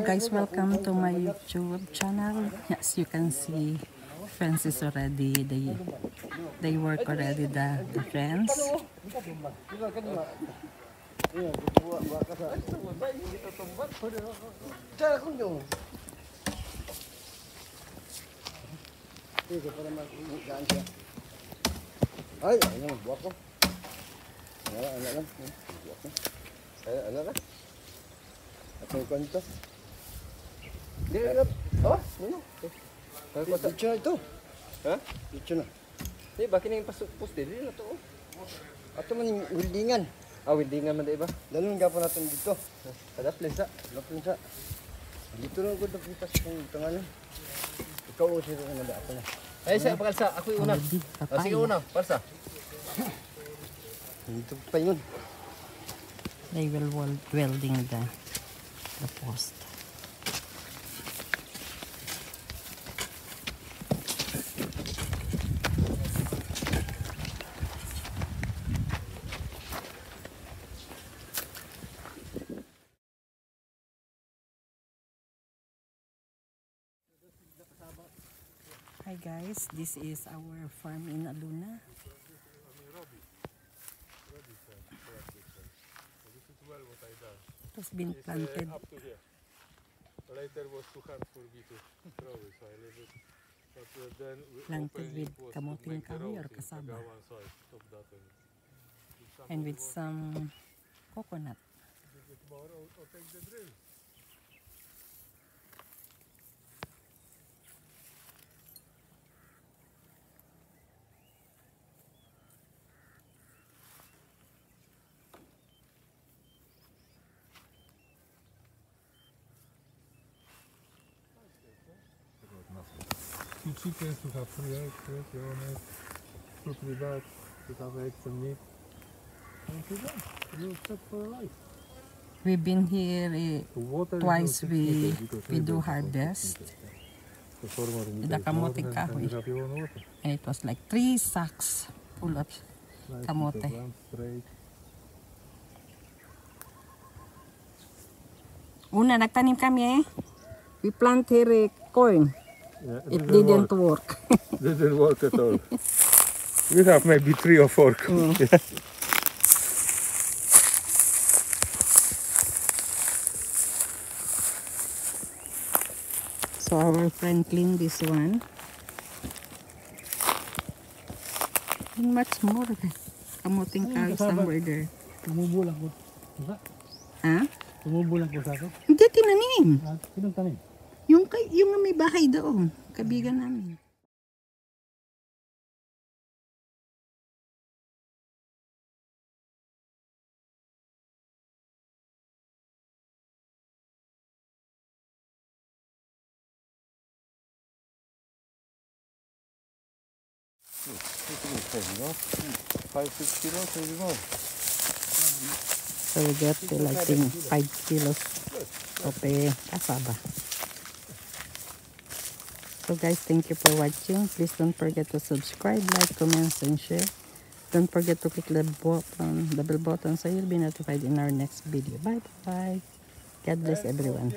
guys, welcome to my YouTube channel. As you can see, fence is already, they work already the fence. Ay, ano, buwak ko. Ano lang. Buwak ko. Ay, ano lang. At yung kwento. Hindi, ano. Oh, ano? Dicho na ito. Ha? Dicho na. Di ba, kini yung poste, di na to. Ato man yung wildingan. Ah, windingan man di ba? Dalun nga po natin dito. Kada plensa. Lapin sa. Dito lang ko napitas kung tangan. Ikaw o siya na nada ako na. Ay, siya, pakalsa. Ako yung una. Ah, sige, una. Palsa. Dito pa yun. They will welding the post. Hi guys, this is our farm in Aluna. It has been planted. Up to here. Later was too hard for me to throw it, so I left it. But then Planted with was to kamuting make the kahoy or road in kasaba. Kagawan, so I stopped that And with some coconut. tomorrow or take the drill. Two chickens to have 3 eggs, yes, you're honest. 2, 3 birds to have eggs and meat. And you're done. You're set for life. We've been here The water twice. is We do harvest the farmer with the kamuting kahoy. you have your own water. And it was like 3 sacks full of Nice Kamote. piece of land, straight. Una, nagtanim kami. We plant here corn. Yeah, It didn't work. Didn't work at all. We have maybe 3 or 4. So our friend cleaned this one. And much more. Kamuting kahoy somewhere there. Tumubulang ko. Ha? Tumubulang ko sa ako. Hindi, tinanim. Sinong tanim? Yung may bahay doon. Kabigan namin. Five, 6 kilos, maybe more. So we get I think 5 kilos of kasaba. So guys, thank you for watching. Please don't forget to subscribe, like, comment, and share. Don't forget to click the bell button so you'll be notified in our next video. Bye bye. God bless everyone.